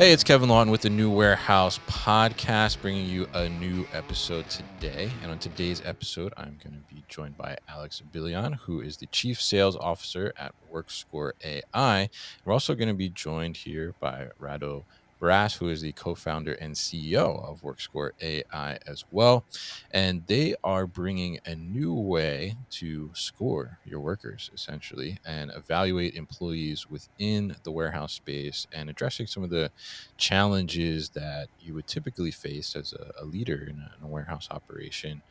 Hey, it's Kevin Lawton with the New Warehouse podcast, bringing you a new episode today. And on today's episode, I'm going to be joined by Alex Bilyan, who is the Chief Sales Officer at WorkScore.ai. We're also going to be joined here by Rado Barss, who is the co-founder and CEO of WorkScore.ai as well. And they are bringing a new way to score your workers, essentially, and evaluate employees within the warehouse space and addressing some of the challenges that you would typically face as a leader in a warehouse operation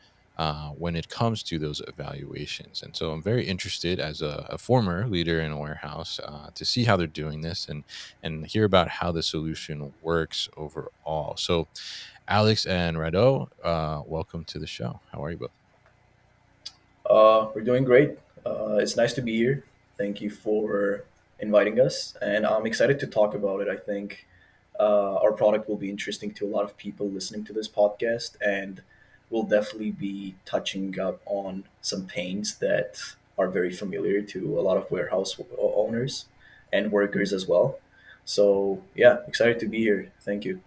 when it comes to those evaluations. And so I'm very interested as a former leader in a warehouse to see how they're doing this and hear about how the solution works overall. So Alex and Rado, welcome to the show. How are you both? We're doing great. It's nice to be here. Thank you for inviting us, and I'm excited to talk about it. I think our product will be interesting to a lot of people listening to this podcast, and we'll definitely be touching up on some pains that are very familiar to a lot of warehouse owners and workers as well. So, yeah, excited to be here. Thank you.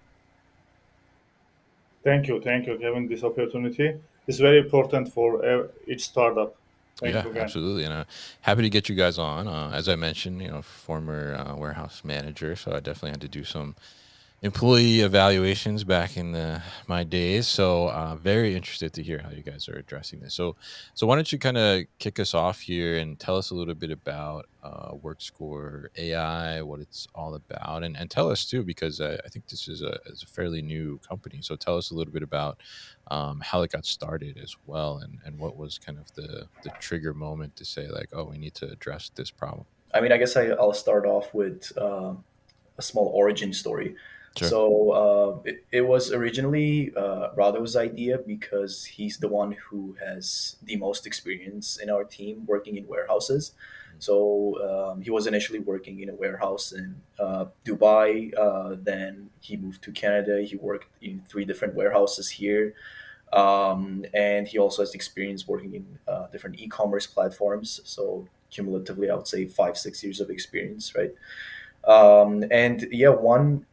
Thank you, Kevin. This opportunity is very important for each startup. Thank Yeah, you again. absolutely. And happy to get you guys on. As I mentioned, former warehouse manager. So I definitely had to do some employee evaluations back in my days. So very interested to hear how you guys are addressing this. So why don't you kind of kick us off here and tell us a little bit about WorkScore AI, what it's all about, and tell us too, because I think this is a fairly new company. So tell us a little bit about how it got started as well, and what was kind of the trigger moment to say like, oh, we need to address this problem. I mean, I guess I'll start off with a small origin story. Sure. So it was originally Rado's idea because he's the one who has the most experience in our team working in warehouses. So he was initially working in a warehouse in Dubai. Then he moved to Canada. He worked in three different warehouses here. And he also has experience working in different e-commerce platforms. So cumulatively, I would say 5, 6 years of experience, right? And yeah, one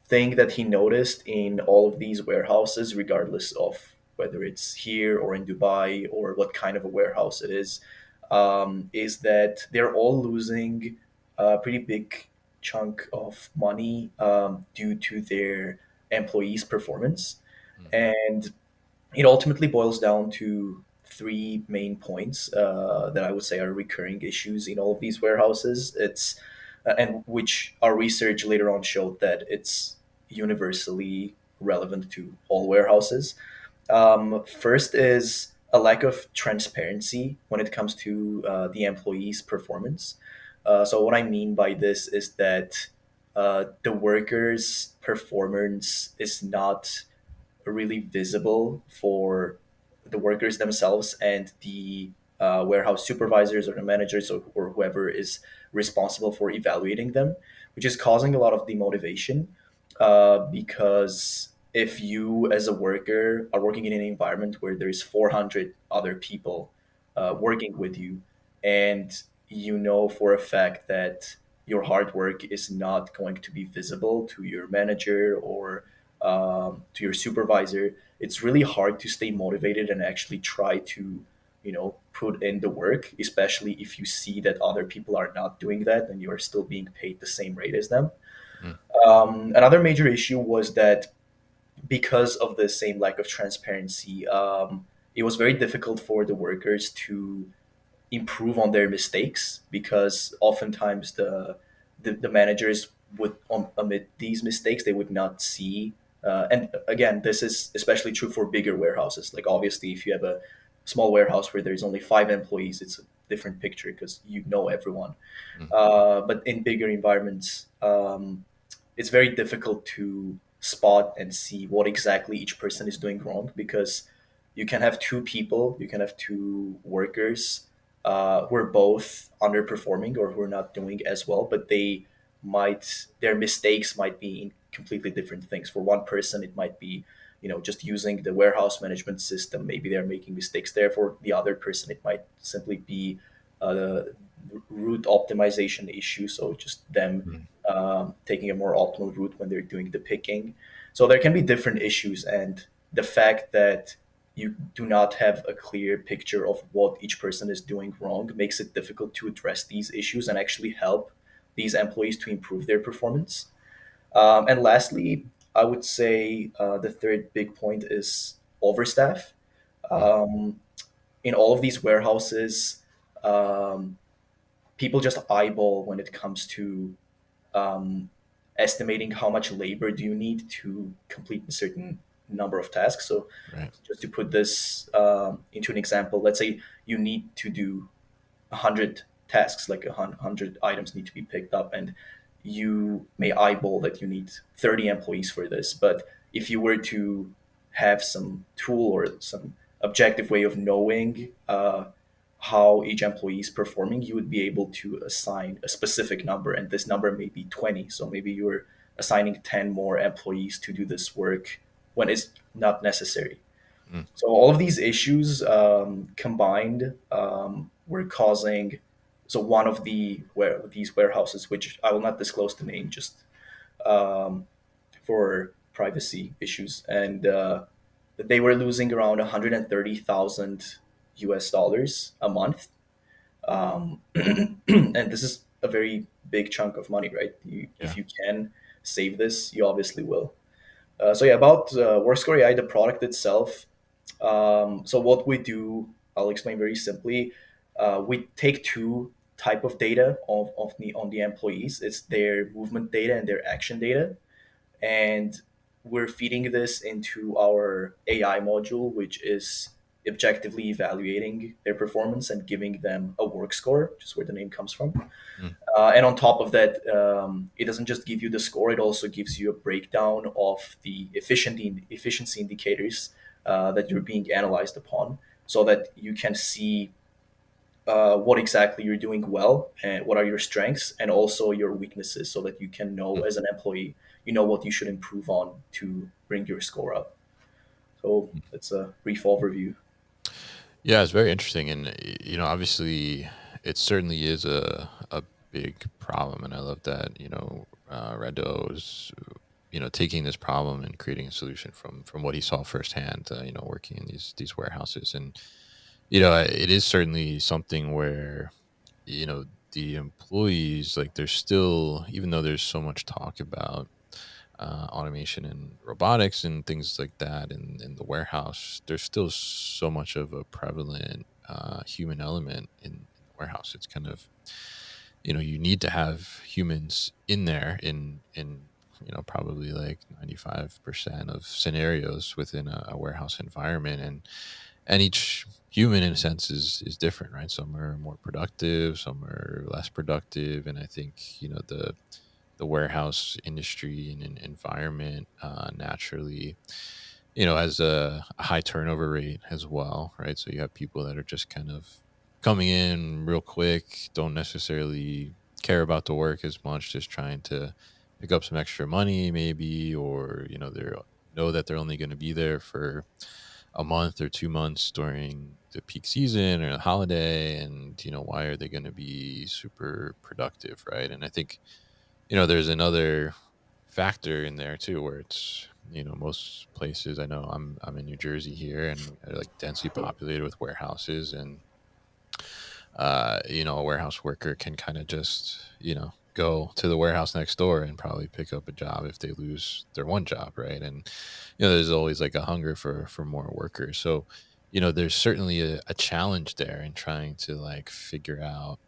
thing that he noticed in all of these warehouses, regardless of whether it's here or in Dubai or what kind of a warehouse it is that they're all losing a pretty big chunk of money due to their employees' performance. Mhm. And it ultimately boils down to three main points that I would say are recurring issues in all of these warehouses. It's and which our research later on showed that it's universally relevant to all warehouses. First is a lack of transparency when it comes to the employees' performance. So what I mean by this is that the workers' performance is not really visible for the workers themselves and the warehouse supervisors or the managers or whoever is responsible for evaluating them, which is causing a lot of demotivation because if you as a worker are working in an environment where there's 400 other people working with you and you know for a fact that your hard work is not going to be visible to your manager or to your supervisor, it's really hard to stay motivated and actually try to, put in the work, especially if you see that other people are not doing that and you are still being paid the same rate as them. Mhm. Another major issue was that because of the same lack of transparency, it was very difficult for the workers to improve on their mistakes because oftentimes the managers would omit these mistakes. They would not see. And again, this is especially true for bigger warehouses. Like obviously, if you have a small warehouse where there's only 5 employees, it's a different picture because you know everyone. Mhm. But in bigger environments, it's very difficult to spot and see what exactly each person is doing wrong because you can have two people, you can have two workers who are both underperforming or who are not doing as well, but their mistakes might be in completely different things. For one person, it might be just using the warehouse management system. Maybe they're making mistakes there. For the other person, it might simply be the route optimization issue. So just them Mhm. taking a more optimal route when they're doing the picking. So there can be different issues, and the fact that you do not have a clear picture of what each person is doing wrong makes it difficult to address these issues and actually help these employees to improve their performance. And lastly, I would say the third big point is overstaff. Mm. Um, in all of these warehouses, um, people just eyeball when it comes to um, estimating how much labor do you need to complete a certain number of tasks. So, Right. just to put this into an example, let's say you need to do 100 tasks, like 100 items need to be picked up, and you may eyeball that you need 30 employees for this. But if you were to have some tool or some objective way of knowing how each employee is performing, you would be able to assign a specific number, and this number may be 20. So maybe you're assigning 10 more employees to do this work when it's not necessary. Mm. So all of these issues combined were causing. So one of these warehouses, which I will not disclose the name, just um, for privacy issues, and they were losing around 130,000 US dollars a month, and this is a very big chunk of money, right? Yeah. If you can save this, you obviously will. So yeah, about WorkScore AI, the product itself. So what we do, I'll explain very simply. We take two type of data on the employees. It's their movement data and their action data, and we're feeding this into our AI module, which is objectively evaluating their performance and giving them a work score, just where the name comes from. Mm. And on top of that, it doesn't just give you the score; it also gives you a breakdown of the efficiency indicators that you're being analyzed upon, so that you can see what exactly you're doing well and what are your strengths and also your weaknesses, so that you can know Mm. as an employee, you know what you should improve on to bring your score up. So it's a brief overview. Yeah, it's very interesting, and obviously, it certainly is a big problem, and I love that Rado is taking this problem and creating a solution from what he saw firsthand, working in these warehouses, and it is certainly something where the employees, like, there's still, even though there's so much talk about automation and robotics and things like that in the warehouse, there's still so much of a prevalent human element in the warehouse. It's kind of, you need to have humans in there in probably like 95% of scenarios within a warehouse environment, and each human in a sense is different, right? Some are more productive, some are less productive, and I think the warehouse industry and environment naturally has a high turnover rate as well, right? So you have people that are just kind of coming in real quick, don't necessarily care about the work as much, just trying to pick up some extra money maybe, or they're know that they're only going to be there for a month or 2 months during the peak season or a holiday, and why are they going to be super productive, right? And I think there's another factor in there too, where it's most places, I know I'm in New Jersey here, and they're like densely populated with warehouses, and a warehouse worker can kind of just go to the warehouse next door and probably pick up a job if they lose their one job, right? And there's always like a hunger for more workers. So there's certainly a challenge there in trying to like figure out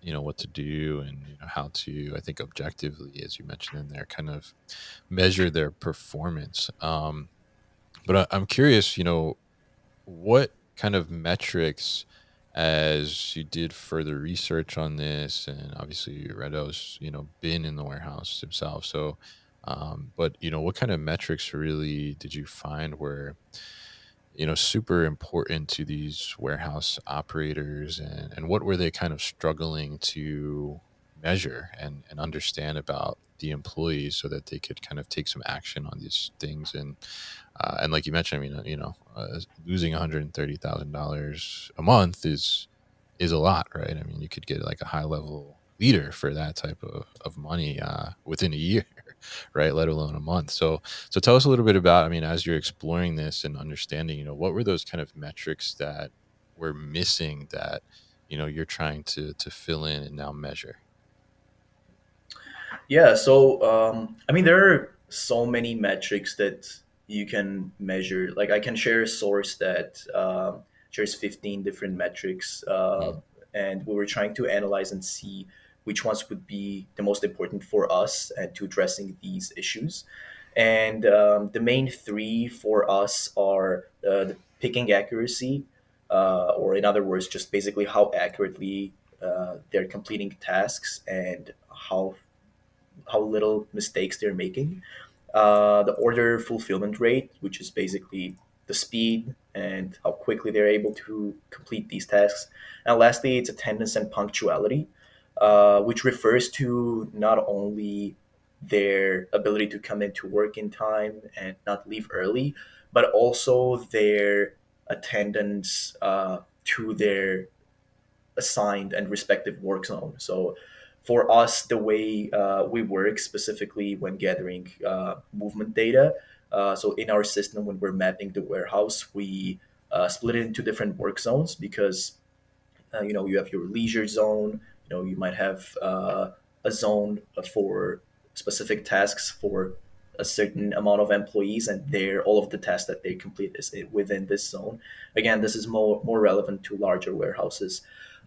what to do, and how to, I think, objectively, as you mentioned in there, kind of measure their performance. But I'm curious, what kind of metrics, as you did further research on this, and obviously Redo's been in the warehouse himself, so but what kind of metrics really did you find were super important to these warehouse operators, and what were they kind of struggling to measure and understand about the employees, so that they could kind of take some action on these things, and like you mentioned, I mean, losing $130,000 a month is a lot, right? I mean, you could get like a high level leader for that type of money within a year, right? Let alone a month. So tell us a little bit about, I mean, as you're exploring this and understanding, what were those kind of metrics that were missing that, you're trying to fill in and now measure? Yeah, so I mean, there are so many metrics that you can measure. Like, I can share a source that shares 15 different metrics, Mm, and we were trying to analyze and see which ones would be the most important for us and to addressing these issues. And the main three for us are the picking accuracy, or in other words, just basically how accurately they're completing tasks and how little mistakes they're making. The order fulfillment rate, which is basically the speed and how quickly they're able to complete these tasks. And lastly, it's attendance and punctuality, which refers to not only their ability to come into work in time and not leave early, but also their attendance to their assigned and respective work zone. So for us, the way we work specifically when gathering movement data, so in our system, when we're mapping the warehouse, we split it into different work zones because you have your leisure zone. You might have a zone for specific tasks for a certain amount of employees, and there all of the tasks that they complete is within this zone. Again, this is more relevant to larger warehouses,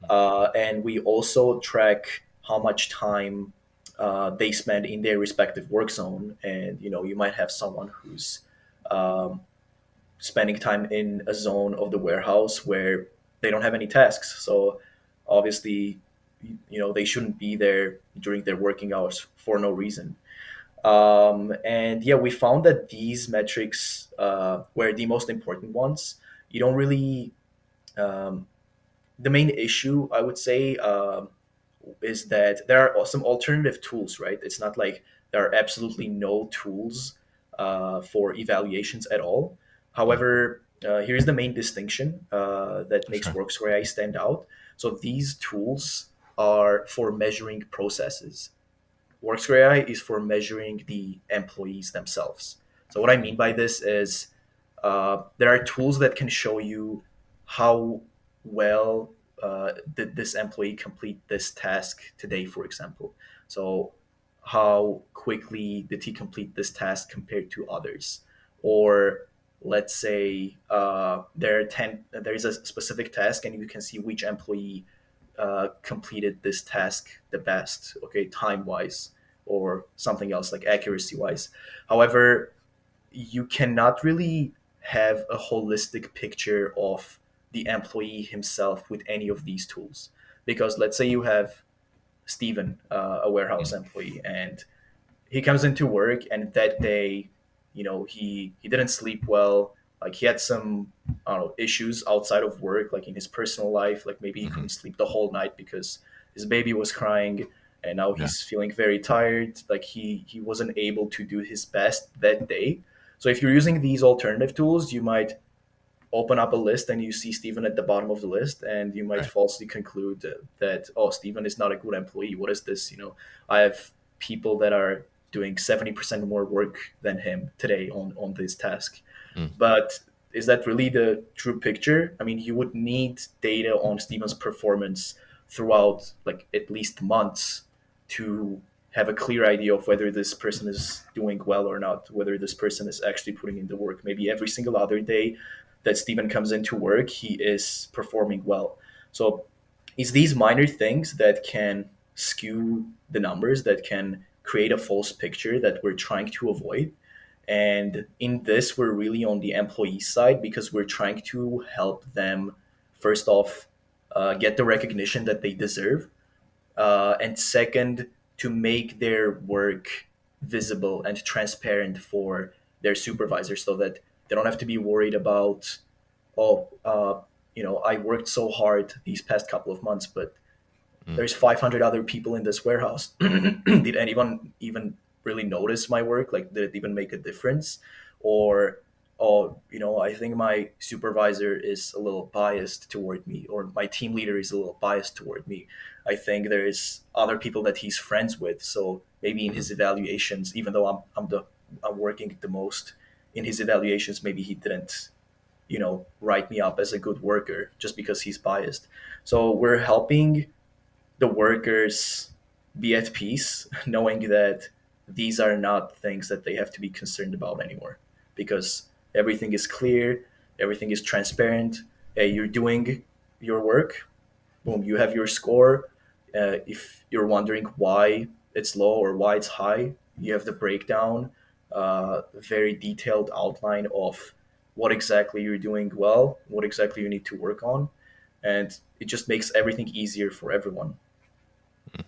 and we also track how much time they spend in their respective work zone. And you might have someone who's um, spending time in a zone of the warehouse where they don't have any tasks. So obviously, they shouldn't be there during their working hours for no reason. And yeah, we found that these metrics were the most important ones. You don't really um, The main issue, I would say, is that there are some alternative tools, right? It's not like there are absolutely no tools for evaluations at all. mm, However, here's the main distinction that for makes sure. WorkScore.ai stand out. So these tools are for measuring processes. WorkScore.ai is for measuring the employees themselves. So what I mean by this is there are tools that can show you how well did this employee complete this task today, for example. So how quickly did he complete this task compared to others? Or let's say there is a specific task and you can see which employee completed this task the best, okay, time wise, or something else like accuracy wise. However, you cannot really have a holistic picture of the employee himself with any of these tools. Because let's say you have Steven, a warehouse Mm, employee, and he comes into work, and that day, he didn't sleep well. Like, he had some, I don't know, issues outside of work, like in his personal life. Like, maybe he mhm, couldn't sleep the whole night because his baby was crying, and now yeah. he's feeling very tired. Like, he wasn't able to do his best that day. So if you're using these alternative tools, you might open up a list and you see Stephen at the bottom of the list, and you might Right. falsely conclude that, oh, Stephen is not a good employee. What is this? I have people that are doing 70% more work than him today on this task. Mm, But is that really the true picture? I mean, you would need data on Stephen's performance throughout, like, at least months to have a clear idea of whether this person is doing well or not, whether this person is actually putting in the work. Maybe every single other day that Stephen comes into work, he is performing well. So it's these minor things that can skew the numbers, that can create a false picture that we're trying to avoid. And in this, we're really on the employee side because we're trying to help them, first off, get the recognition that they deserve, and second, to make their work visible and transparent for their supervisors so that they don't have to be worried about, oh, I worked so hard these past couple of months, but mm, there's 500 other people in this warehouse. Did anyone even really notice my work? Like, did it even make a difference? Or, oh, I think my supervisor is a little biased toward me, or my team leader is a little biased toward me. I think there is other people that he's friends with, so maybe in Mm, his evaluations, even though I'm working the most, in his evaluations, maybe he didn't, write me up as a good worker just because he's biased. So we're helping the workers be at peace, knowing that these are not things that they have to be concerned about anymore, because everything is clear, everything is transparent. Hey, you're doing your work, boom, you have your score. If you're wondering why it's low or why it's high, you have the breakdown, very detailed outline of what exactly you're doing well, what exactly you need to work on, and it just makes everything easier for everyone. mm.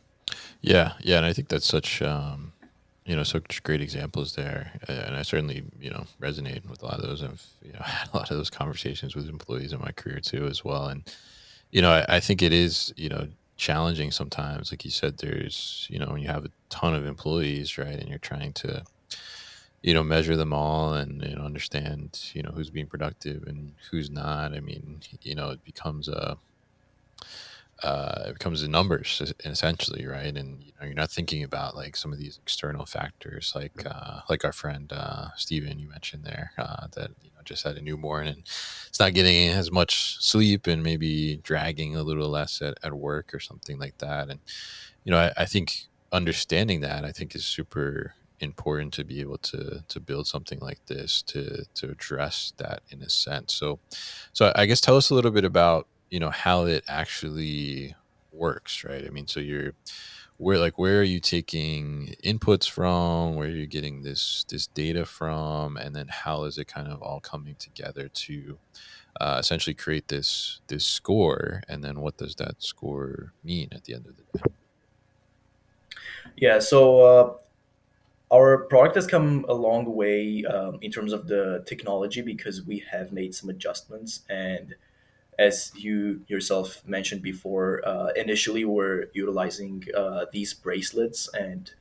Yeah, yeah, and I think that's such such great examples there, and I certainly resonate with a lot of those. I've had a lot of those conversations with employees in my career too, as well. And I think it is challenging sometimes. Like you said, there's when you have a ton of employees, right, and you're trying to measure them all and understand who's being productive and who's not. I mean, it becomes the numbers essentially, right? And you're not thinking about like some of these external factors, like our friend Steven you mentioned there, that just had a newborn and it's not getting as much sleep and maybe dragging a little less at work or something like that. And I think understanding that, I think, is super important to be able to build something like this to address that in a sense. So I guess tell us a little bit about how it actually works, right? I mean, so where are you taking inputs from? Where are you getting this data from? And then how is it kind of all coming together to essentially create this score? And then what does that score mean at the end of the day? Yeah, so our product has come a long way in terms of the technology, because we have made some adjustments. And as you yourself mentioned before, initially we're utilizing these bracelets and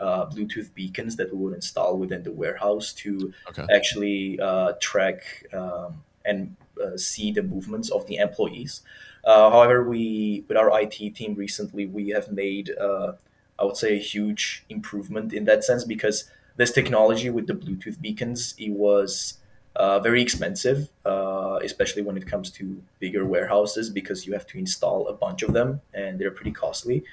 Bluetooth beacons that we would install within the warehouse to Okay. actually track and see the movements of the employees. However, with our IT team recently, we have made, I would say, a huge improvement in that sense, because this technology with the Bluetooth beacons, it was very expensive, especially when it comes to bigger warehouses, because you have to install a bunch of them and they're pretty costly.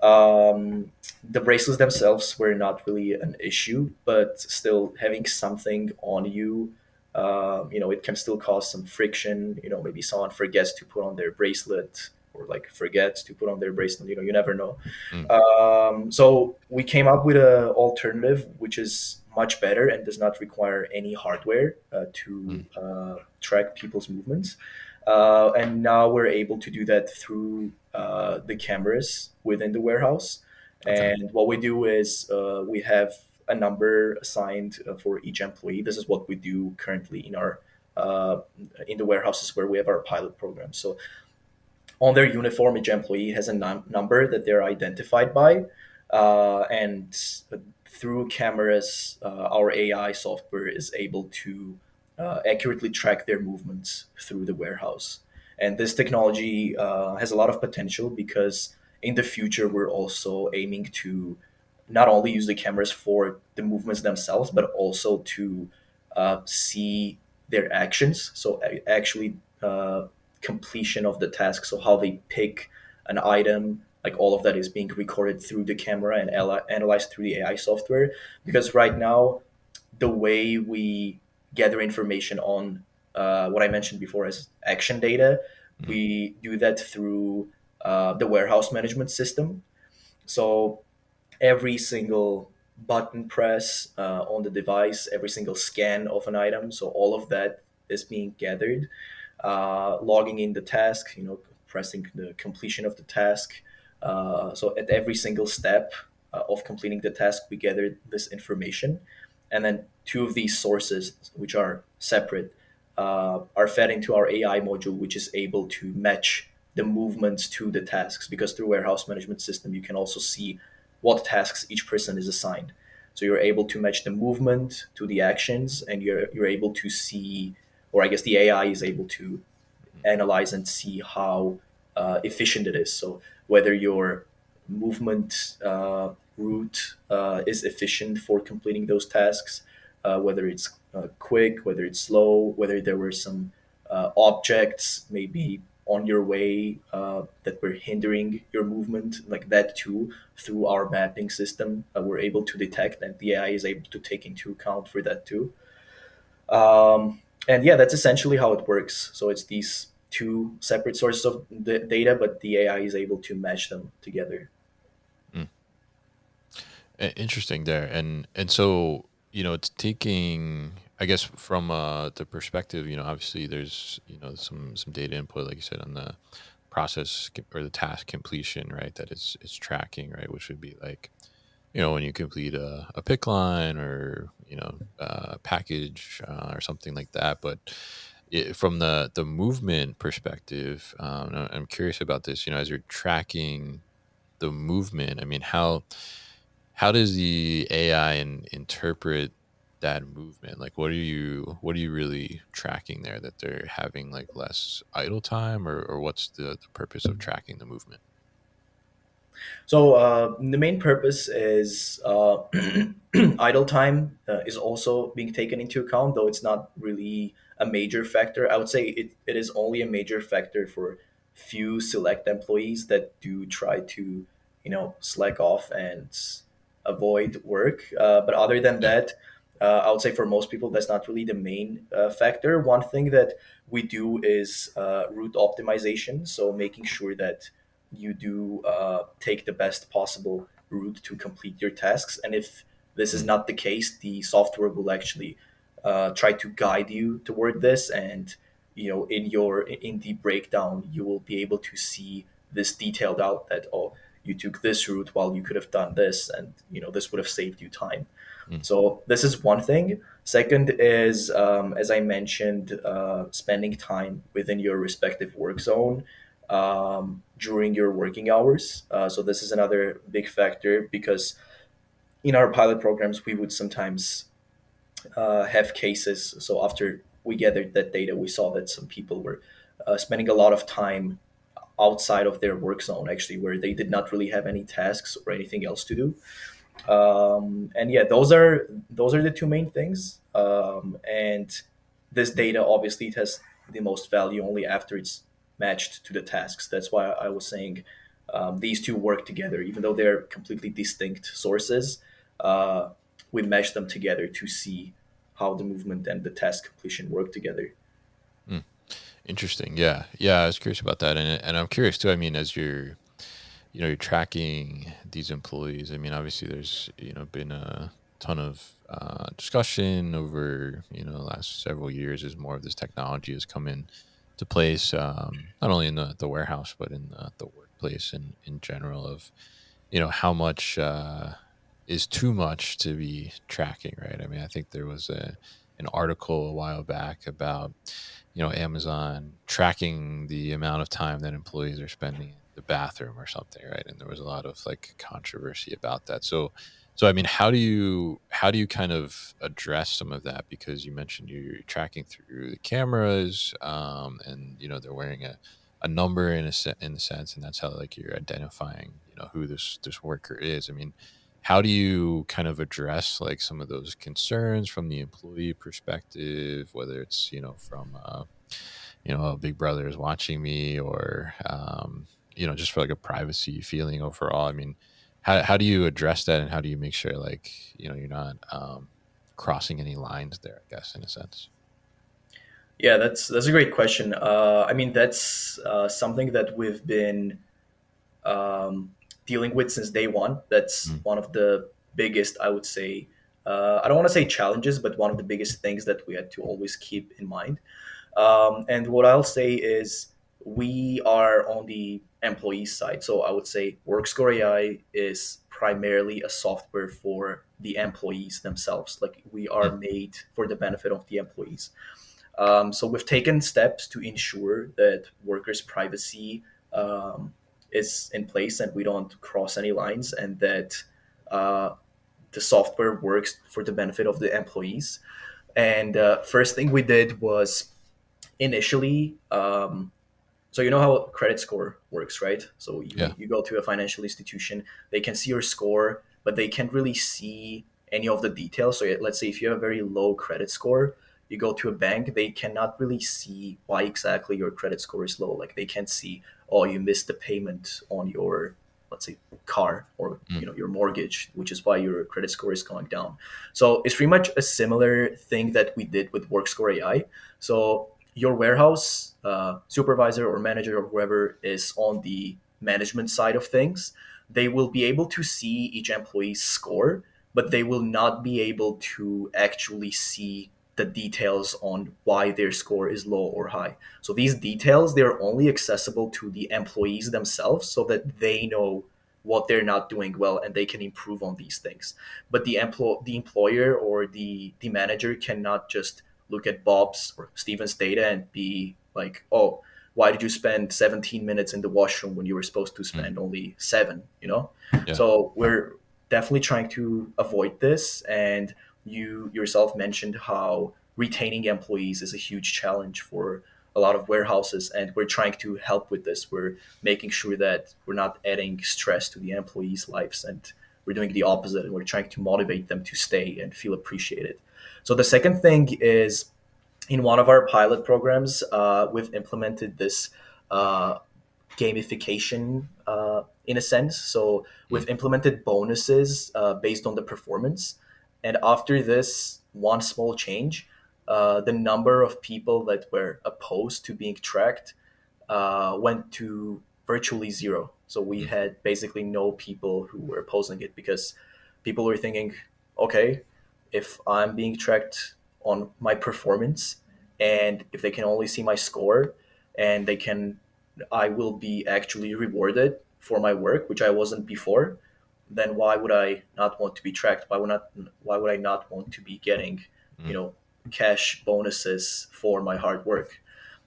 The bracelets themselves were not really an issue, but still having something on you, it can still cause some friction. Maybe someone forgets to put on their bracelet, or like forgets to put on their bracelet. You never know. Mm, So we came up with an alternative which is much better and does not require any hardware to mm, track people's movements. And now we're able to do that through the cameras within the warehouse. okay. And what we do is we have a number assigned for each employee. This is what we do currently uh, in the warehouses where we have our pilot program. So on their uniform, each employee has a number that they're identified by, and through cameras, our AI software is able to accurately track their movements through the warehouse. And this technology has a lot of potential, because in the future we're also aiming to not only use the cameras for the movements themselves, but also to see their actions. So actually, completion of the task. So how they pick an item, like all of that is being recorded through the camera and analyzed through the AI software. Because right now, the way we gather information on what I mentioned before as action data, Mm, we do that through the warehouse management system. So every single button press on the device, every single scan of an item. So all of that is being gathered, logging in the task, pressing the completion of the task. So at every single step of completing the task, we gather this information. And then two of these sources, which are separate, are fed into our AI module, which is able to match the movements to the tasks. Because through warehouse management system, you can also see what tasks each person is assigned. So you're able to match the movement to the actions, and you're able to see, or I guess the AI is able to analyze and see how efficient it is. So whether your movement route is efficient for completing those tasks, whether it's quick, whether it's slow, whether there were some objects maybe on your way that were hindering your movement, like that too, through our mapping system, we're able to detect, and the AI is able to take into account for that too. And yeah, that's essentially how it works. So it's these two separate sources of the data, but the AI is able to match them together. Mm. Interesting there, and so it's taking, I guess, from the perspective, obviously there's some data input, like you said, on the or the task completion, right? That it's tracking, right? Which would be like when you complete a pick line or a package or something like that. But from the movement perspective, I'm curious about this. As you're tracking the movement, I mean, how does the AI interpret that movement? Like, what are you really tracking there? That they're having like less idle time, or what's the purpose of tracking the movement? So the main purpose is idle time is also being taken into account, though it's not really a major factor. I would say it is only a major factor for few select employees that do try to, slack off and avoid work. But other than Yeah. that, I would say for most people, that's not really the main factor. One thing that we do is route optimization. So making sure that you do take the best possible route to complete your tasks. And if this is Mm, not the case, the software will actually try to guide you toward this. And in the breakdown, you will be able to see this detailed out that, oh, you took this route while you could have done this, and this would have saved you time. mm, So this is one thing. Second is, as I mentioned, spending time within your respective work zone during your working hours. So this is another big factor, because in our pilot programs we would sometimes have cases. So after we gathered that data, we saw that some people were spending a lot of time outside of their work zone, actually, where they did not really have any tasks or anything else to do. And yeah, those are the two main things. And this data obviously it has the most value only after it's matched to the tasks. That's why I was saying these two work together, even though they're completely distinct sources. Uh, we mesh them together to see how the movement and the task completion work together. mm. Interesting. Yeah. Yeah. I was curious about that. And I'm curious too. I mean, as you're tracking these employees, I mean, obviously there's, been a ton of discussion over, the last several years as more of this technology has come in to place, not only in the warehouse, but in the workplace and in general of, how much is too much to be tracking, right? I mean, I think there was an article a while back about Amazon tracking the amount of time that employees are spending in the bathroom or something, right? And there was a lot of like controversy about that. So I mean, how do you kind of address some of that? Because you mentioned you're tracking through the cameras, and they're wearing a number in a sense, and that's how like you're identifying who this worker is. I mean, how do you kind of address like some of those concerns from the employee perspective, whether it's from oh, big brother is watching me, or just for like a privacy feeling overall? I mean, how do you address that, and how do you make sure like you're not crossing any lines there, I guess, in a sense? Yeah, that's a great question. I mean, that's something that we've been um, dealing with since day one. That's Mm, one of the biggest, I would say, I don't want to say challenges, but one of the biggest things that we had to always keep in mind. And what I'll say is we are on the employee side. So I would say WorkScore.ai is primarily a software for the employees themselves. Like, we are mm, made for the benefit of the employees. So we've taken steps to ensure that workers' privacy is in place and we don't cross any lines, and that uh, the software works for the benefit of the employees. And first thing we did was initially, so you know how credit score works, right? So Yeah. when you go to a financial institution, they can see your score, but they can't really see any of the details. So let's say if you have a very low credit score, you go to a bank, they cannot really see why exactly your credit score is low. Like they can't see, oh, you missed the payment on your, let's say, car, or Mm. your mortgage, which is why your credit score is going down. So it's pretty much a similar thing that we did with WorkScore AI. So your warehouse supervisor or manager or whoever is on the management side of things, they will be able to see each employee's score, but they will not be able to actually see the details on why their score is low or high. So these details, they're only accessible to the employees themselves so that they know what they're not doing well and they can improve on these things. But the employer or the manager cannot just look at Bob's or Steven's data and be like, oh, why did you spend 17 minutes in the washroom when you were supposed to Mm. spend only 7? Yeah. So we're definitely trying to avoid this. And you yourself mentioned how retaining employees is a huge challenge for a lot of warehouses, and we're trying to help with this. We're making sure that we're not adding stress to the employees' lives, and we're doing the opposite, and we're trying to motivate them to stay and feel appreciated. So the second thing is, in one of our pilot programs, we've implemented this uh, gamification in a sense. So Mm. we've implemented bonuses based on the performance. And after this one small change, the number of people that were opposed to being tracked went to virtually zero. So we Mm. had basically no people who were opposing it, because people were thinking, okay, if I'm being tracked on my performance, and if they can only see my score, and I will be actually rewarded for my work, which I wasn't before, then why would I not want to be tracked? Why would I not want to be getting, you Mm. know, cash bonuses for my hard work?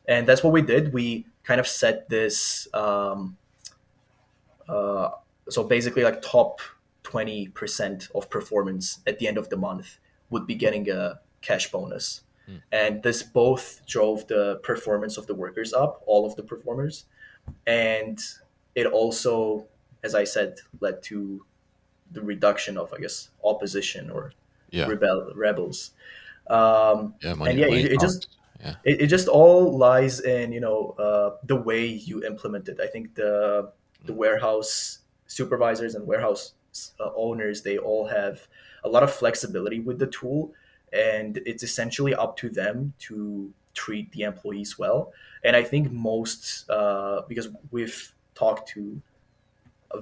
And that's what we did. We kind of set this. Uh, so basically, like top 20% of performance at the end of the month would be getting a cash bonus. Mm. And this both drove the performance of the workers up, all of the performers, and it also, as I said, led to the reduction of, I guess, opposition or Yeah. rebels. Yeah. And Money. yeah, Money it talks. just Yeah. it just all lies in the way you implement it. I think the Mm. warehouse supervisors and warehouse owners, they all have a lot of flexibility with the tool, and it's essentially up to them to treat the employees well. And I think most, because we've talked to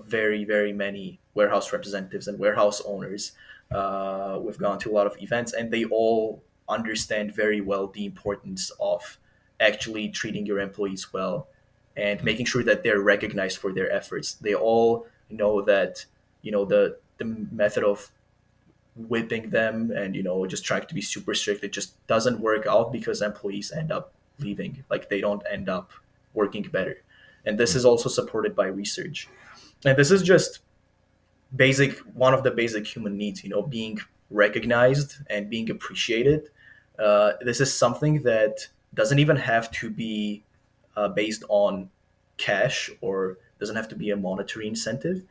very many warehouse representatives and warehouse owners. We've gone to a lot of events, and they all understand very well the importance of actually treating your employees well and Mm. making sure that they're recognized for their efforts. They all know that the method of whipping them and just trying to be super strict, it just doesn't work out, because employees end up leaving. Like they don't end up working better. And this Mm. is also supported by research, and this is just one of the basic human needs, being recognized and being appreciated. This is something that doesn't even have to be based on cash, or doesn't have to be a monetary incentive.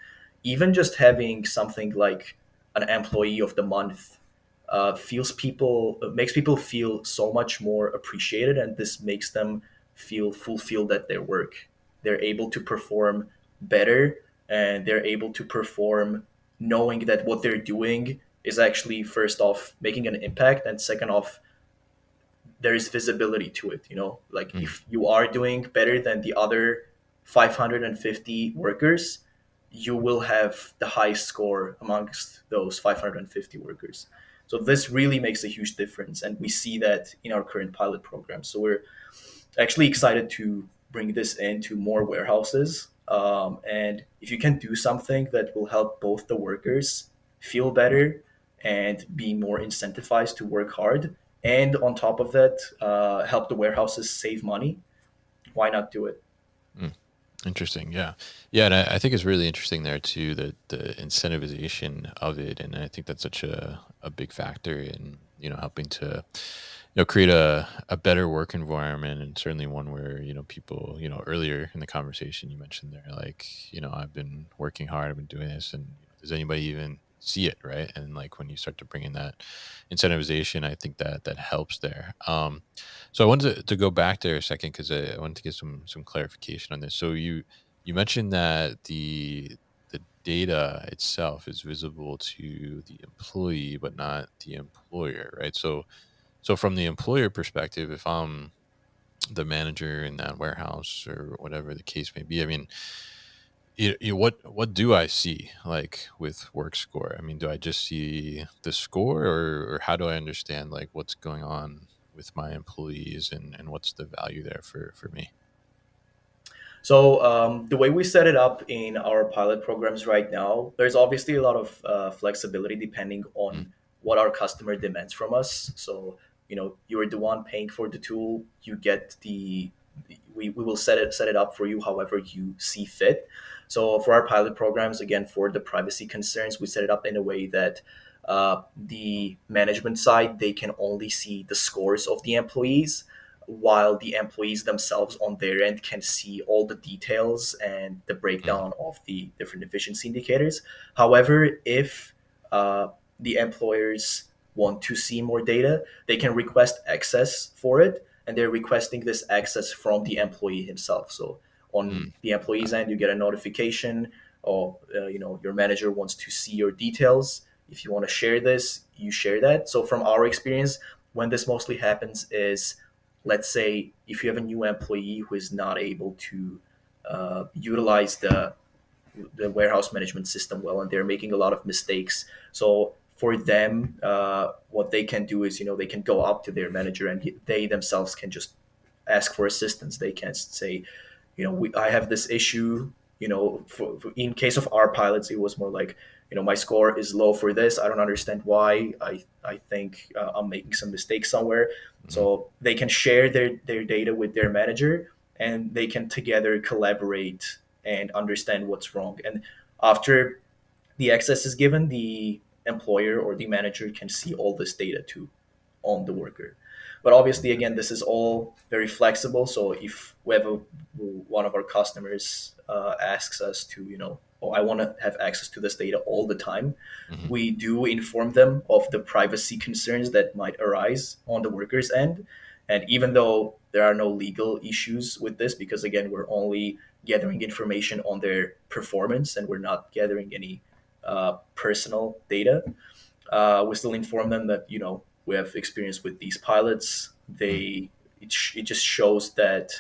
Even just having something like an employee of the month makes people feel so much more appreciated, and this makes them feel fulfilled at their work. They're able to perform better, and they're able to perform knowing that what they're doing is actually, first off, making an impact, and second off, there is visibility to it. Like Mm. if you are doing better than the other 550 workers, you will have the highest score amongst those 550 workers. So this really makes a huge difference, and we see that in our current pilot program. So we're actually excited to bring this into more warehouses. And if you can do something that will help both the workers feel better and be more incentivized to work hard, and on top of that, help the warehouses save money, why not do it? Mm. Interesting. Yeah. Yeah. And I think it's really interesting there too, the incentivization of it. And I think that's such a big factor in, helping to, create a better work environment, and certainly one where, people, earlier in the conversation you mentioned there, like, I've been working hard, I've been doing this, and does anybody even see it? Right. And like when you start to bring in that incentivization, I think that helps there. So I wanted to go back there a second because I wanted to get some clarification on this. So you mentioned that the data itself is visible to the employee, but not the employer, right? So from the employer perspective, if I'm the manager in that warehouse or whatever the case may be, I mean, what do I see like with work score? I mean, do I just see the score, or how do I understand like what's going on with my employees, and what's the value there for me? So the way we set it up in our pilot programs right now, there's obviously a lot of flexibility depending Mm, on what our customer demands from us. So you're the one paying for the tool. You get we will set it up for you however you see fit. So for our pilot programs, again for the privacy concerns, we set it up in a way that the management side they can only see the scores of the employees while the employees themselves on their end can see all the details and the mm, breakdown of the different efficiency indicators. However, if uh, the employers want to see more data, they can request access for it, and they're requesting this access from the employee himself. So on mm, the employee's okay. end, you get a notification, or your manager wants to see your details. If you want to share this, you share that. So from our experience, when this mostly happens is, let's say if you have a new employee who is not able to utilize the warehouse management system well, and they're making a lot of mistakes. So for them, what they can do is, they can go up to their manager and they themselves can just ask for assistance. They can say, I have this issue. In case of our pilots, it was more like, my score is low for this. I don't understand why. I think I'm making some mistakes somewhere. Mhm, So they can share their data with their manager, and they can together collaborate and understand what's wrong. And after the access is given, the employer or the manager can see all this data too on the worker. But obviously, again, this is all very flexible. So if we have one of our customers asks us to, oh, I want to have access to this data all the time, mhm, we do inform them of the privacy concerns that might arise on the worker's end. And even though there are no legal issues with this, because again, we're only gathering information on their performance and we're not gathering any personal data, we still inform them that we have experience with these pilots. mm, It just shows that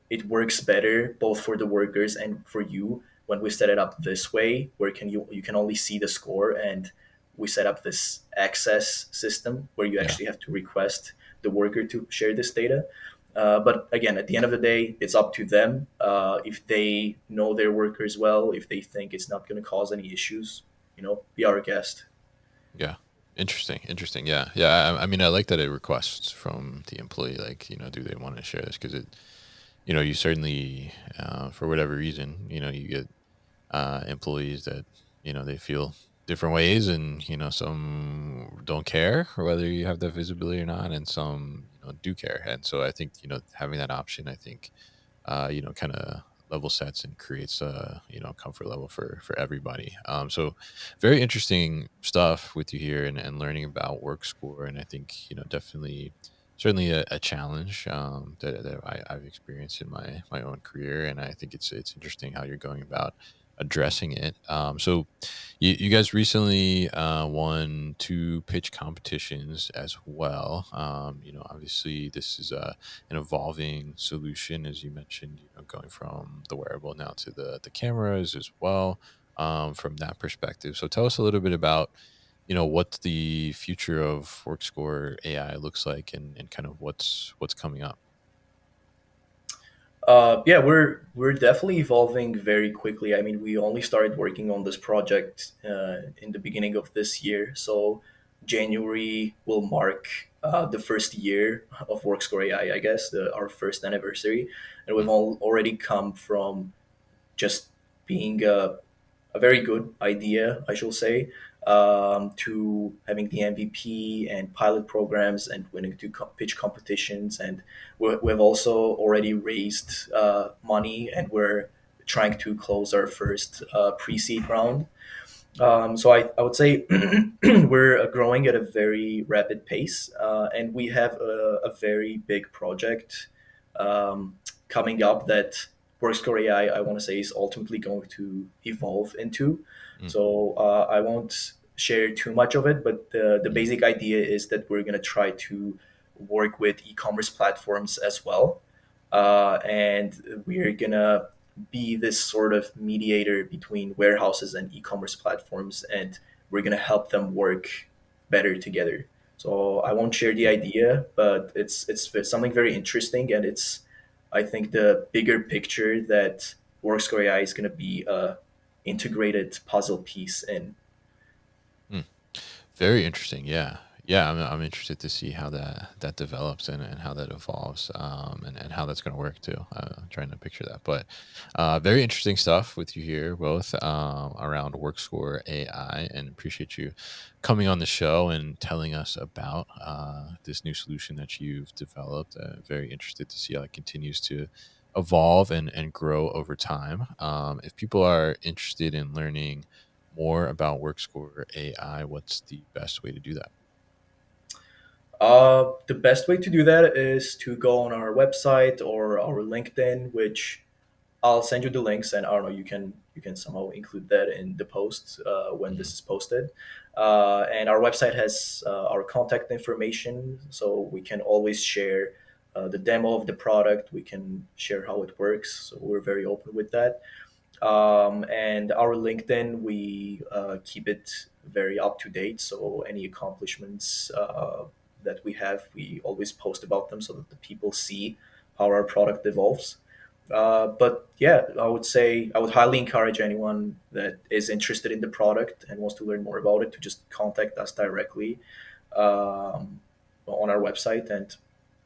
it works better both for the workers and for you when we set it up this way, where you can only see the score, and we set up this access system where you yeah. actually have to request the worker to share this data. But again, at the end of the day, it's up to them. If they know their workers well, if they think it's not going to cause any issues, be our guest. Yeah. Interesting. Interesting. Yeah. Yeah. I mean, I like that it requests from the employee, like, do they want to share this? Because you certainly, for whatever reason, you get employees that, they feel different ways, and, some don't care whether you have that visibility or not, and some, do care. And so I think, having that option, I think, kind of level sets and creates a, comfort level for everybody. So very interesting stuff with you here, and learning about work score. And I think, definitely, certainly a challenge that I've experienced in my own career. And I think it's interesting how you're going about addressing it. So you guys recently won two pitch competitions as well. Obviously this is an evolving solution, as you mentioned, going from the wearable now to the cameras as well, from that perspective. So tell us a little bit about, what the future of WorkScore AI looks like, and kind of what's coming up. Yeah, we're definitely evolving very quickly. I mean, we only started working on this project in the beginning of this year, so January will mark the first year of WorkScore AI, I guess, our first anniversary, and we've Mm, already come from just being a very good idea, I shall say, to having the MVP and pilot programs and winning two pitch competitions. And we've also already raised money, and we're trying to close our first pre-seed round. So I would say we're growing at a very rapid pace, and we have a very big project um, coming up that WorkScore AI, I want to say, is ultimately going to evolve into. Mm, So I won't share too much of it, but the mm, basic idea is that we're going to try to work with e-commerce platforms as well. And we're going to be this sort of mediator between warehouses and e-commerce platforms, and we're going to help them work better together. So I won't share the mm. idea, but it's something very interesting, and it's, I think, the bigger picture that WorkScore AI is going to be a integrated puzzle piece in. Mm. Very interesting. Yeah. Yeah. I'm interested to see how that develops and how that evolves, and how that's going to work too. I'm trying to picture that. But very interesting stuff with you here, both around WorkScore AI, and appreciate you coming on the show and telling us about this new solution that you've developed. Very interested to see how it continues to evolve and grow over time. If people are interested in learning more about WorkScore AI, what's the best way to do that? The best way to do that is to go on our website or our LinkedIn, which I'll send you the links, and I don't know, you can somehow include that in the post when Mhm. this is posted. And our website has our contact information, so we can always share the demo of the product. We can share how it works. So we're very open with that. And our LinkedIn, we keep it very up to date. So any accomplishments that we have, we always post about them so that the people see how our product evolves. But yeah, I would say I would highly encourage anyone that is interested in the product and wants to learn more about it to just contact us directly on our website, and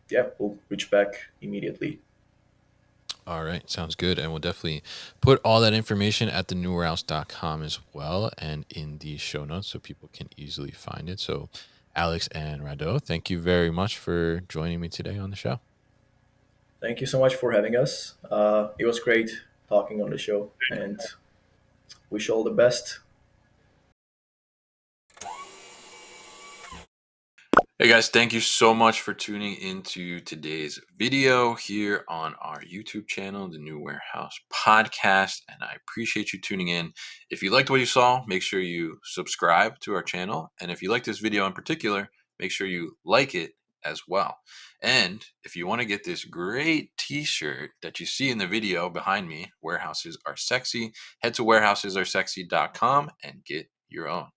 yeah, we'll reach back immediately. All right, sounds good. And we'll definitely put all that information at thenewwarehouse.com as well and in the show notes so people can easily find it. So, Alex and Rado, thank you very much for joining me today on the show. Thank you so much for having us. It was great talking on the show, and wish you all the best. Hey guys, thank you so much for tuning into today's video here on our YouTube channel, The New Warehouse Podcast, and I appreciate you tuning in. If you liked what you saw, make sure you subscribe to our channel, and if you like this video in particular, make sure you like it as well. And if you want to get this great t-shirt that you see in the video behind me, Warehouses Are Sexy, head to warehousesAreSexy.com and get your own.